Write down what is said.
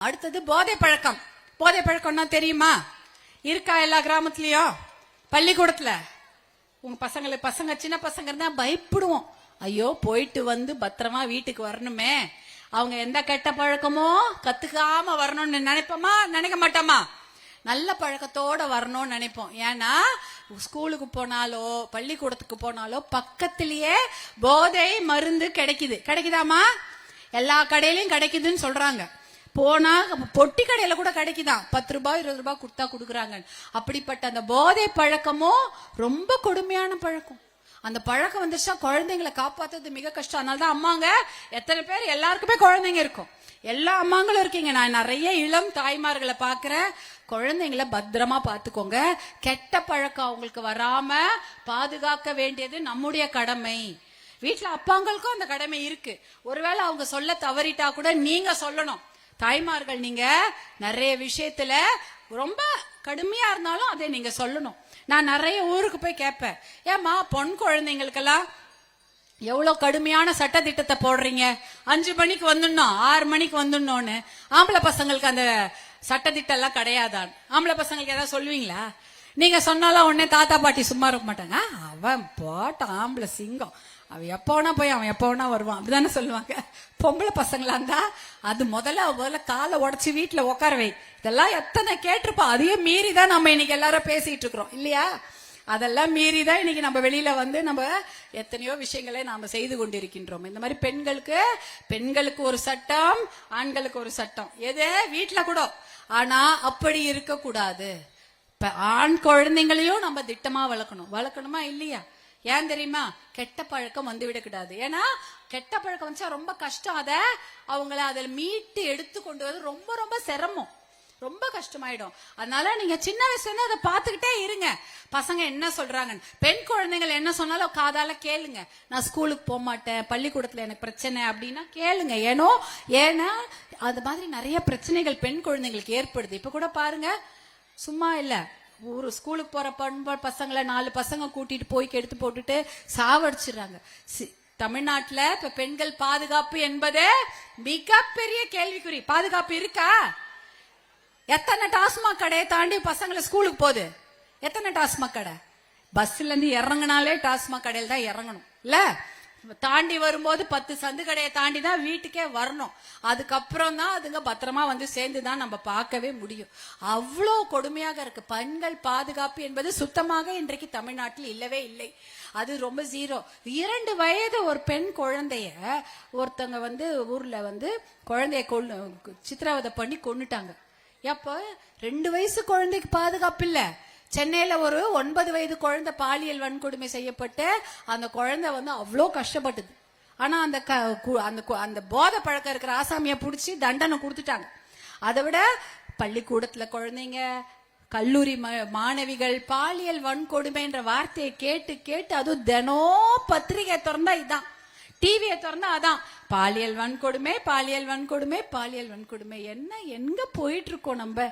அடுத்தது போதை பழக்கம். போதை பழக்கம்னா தெரியுமா? இருக்கா எல்லா கிராமத்துலயும்? பள்ளிக்கூடத்துல உங்க பசங்க சின்ன பசங்க இருந்தா பயப்படுவோம். ஐயோ போயிட்டு வந்து பத்திரமா வீட்டுக்கு வரணுமே, அவங்க எந்த கெட்ட பழக்கமோ கத்துக்காம வரணும்னு நினைப்போமா? நினைக்க மாட்டோமா? நல்ல பழக்கத்தோட வரணும்னு நினைப்போம். ஏன்னா ஸ்கூலுக்கு போனாலோ பள்ளிக்கூடத்துக்கு போனாலோ பக்கத்திலேயே போதை மருந்து கிடைக்குதாமா? எல்லா கடையிலயும் கிடைக்குதுன்னு சொல்றாங்க. போனா பொட்டி கடையில கூட கிடைக்குதான். 10 ரூபாய் 20 ரூபாய் கொடுத்தா கொடுக்குறாங்க. அப்படிப்பட்ட அந்த போதை பழக்கமும் ரொம்ப கொடுமையான பழக்கம். அந்த பழக்கம் வந்துச்சா குழந்தைங்களை காப்பாத்துறது மிக கஷ்டம். அதனாலதான் அம்மாங்க எத்தனை பேர் எல்லாருக்குமே குழந்தைங்க இருக்கும். எல்லா அம்மாங்களும் இருக்கீங்க. நான் நிறைய இளம் தாய்மார்களை பாக்குறேன். குழந்தைங்களை பத்திரமா பாத்துக்கோங்க. கெட்ட பழக்கம் அவங்களுக்கு வராம பாதுகாக்க வேண்டியது நம்முடைய கடமை. வீட்டுல அப்பாங்களுக்கும் அந்த கடமை இருக்கு. ஒருவேளை அவங்க சொல்ல தவறிட்டா கூட நீங்க சொல்லணும். தாய்மார்கள் நீங்க நிறைய விஷயத்துல ரொம்ப கடுமையா இருந்தாலும் அதை நீங்க சொல்லணும். நான் நிறைய ஊருக்கு போய் கேட்பேன், ஏமா பொன் குழந்தைங்களுக்கெல்லாம் எவ்வளவு கடுமையான சட்ட திட்டத்தை போடுறீங்க? 5 மணிக்கு வந்துடணும், 6 மணிக்கு வந்துடணும்னு. ஆம்பளை பசங்களுக்கு அந்த சட்ட திட்டம் எல்லாம் கிடையாதான்? ஆம்பளை பசங்களுக்கு ஏதாவது சொல்லுவீங்களா? நீங்க சொன்னாலும் உடனே தாத்தா பாட்டி சும்மா இருக்க மாட்டாங்க. அவன் போட்ட ஆம்பளை சிங்கம், அவன் எப்ப வேணா போய் அவன் எப்ப வேணா வருவான், அப்படிதானே சொல்லுவாங்க. பொம்பளை பசங்களா இருந்தா அது முதல்ல காலை உடச்சு வீட்டுல உட்கார வை. இதெல்லாம் எத்தனை கேட்டிருப்போம். அதையும் மீறிதான் நம்ம இன்னைக்கு எல்லாரும் பேசிட்டு இருக்கிறோம் இல்லையா? அதெல்லாம் மீறிதான் இன்னைக்கு நம்ம வெளியில வந்து நம்ம எத்தனையோ விஷயங்களை நாம செய்து கொண்டிருக்கின்றோம். இந்த மாதிரி பெண்களுக்கு ஒரு சட்டம், ஆண்களுக்கு ஒரு சட்டம். எது வீட்டுல கூட. ஆனா அப்படி இருக்க கூடாது. இப்ப ஆண் குழந்தைங்களையும் நம்ம திட்டமா வளர்க்கணுமா இல்லையா? ஏன் தெரியுமா? கெட்ட பழக்கம் வந்து விடக்கூடாது. ஏன்னா கெட்ட பழக்கம் வந்துச்சா ரொம்ப கஷ்டம். அவங்கள அதில் மீட்டு எடுத்து கொண்டு வந்து ரொம்ப ரொம்ப சிரமம், ரொம்ப கஷ்டமாயிடும். அதனால நீங்க சின்ன வயசுல அதை பார்த்துக்கிட்டே இருங்க. பசங்க என்ன சொல்றாங்க, பெண் குழந்தைகள் என்ன சொன்னாலும் காதால கேளுங்க. நான் ஸ்கூலுக்கு போக மாட்டேன், பள்ளிக்கூடத்துல எனக்கு பிரச்சனை அப்படின்னா கேளுங்க. ஏன்னா அது மாதிரி நிறைய பிரச்சனைகள் பெண் குழந்தைங்களுக்கு ஏற்படுது. இப்ப கூட பாருங்க, சும்மா இல்ல, ஒரு ஸ்கூலுக்கு போற பசங்களை 4 பசங்க கூட்டிட்டு போய் கெடுத்து போட்டுட்டு சாவடிச்சிடறாங்க. தமிழ்நாட்டுல இப்ப பெண்கள் பாதுகாப்பு என்பது மிகப்பெரிய கேள்விக்குறி. பாதுகாப்பு இருக்கா? எத்தனை டாஸ்மாக் கடையை தாண்டி பசங்களை ஸ்கூலுக்கு போகுது? எத்தனை டாஸ்மாக் கடை? பஸ்ல இருந்து இறங்கினாலே டாஸ்மாக் கடையில் தான் இறங்கணும் இல்ல? தாண்டி வரும்போது 10 சந்து கடையை தாண்டி தான் வீட்டுக்கே வரணும். அதுக்கப்புறம் தான் அதுங்க பத்திரமா வந்து சேர்ந்துதான் நம்ம பார்க்கவே முடியும். அவ்வளோ கொடுமையாக இருக்கு. பெண்கள் பாதுகாப்பு என்பது சுத்தமாக இன்றைக்கு தமிழ்நாட்டில் இல்லவே இல்லை. அது ரொம்ப 0. 2 வயது ஒரு பெண் குழந்தைய ஒருத்தங்க வந்து ஊர்ல வந்து குழந்தைய சித்திரவதை பண்ணி கொன்னுட்டாங்க. எப்ப 2 வயசு குழந்தைக்கு பாதுகாப்பு இல்ல. சென்னையில ஒரு 9 வயது குழந்தை பாலியல் வன்கொடுமை செய்யப்பட்டு அந்த குழந்தை வந்து அவ்வளோ கஷ்டப்பட்டது. ஆனா அந்த போதை பழக்கம் இருக்கிற ஆசாமிய புடிச்சு தண்டனை கொடுத்துட்டாங்க. அதை விட பள்ளிக்கூடத்துல குழந்தைங்க, கல்லூரி மாணவிகள் பாலியல் வன்கொடுமைன்ற வார்த்தையை கேட்டு அதுவும் தினம் பத்திரிகை திறந்தா இதான், டிவியை திறந்தா அதான், பாலியல் வன்கொடுமை. என்ன எங்க போயிட்டு இருக்கோம் நம்ம?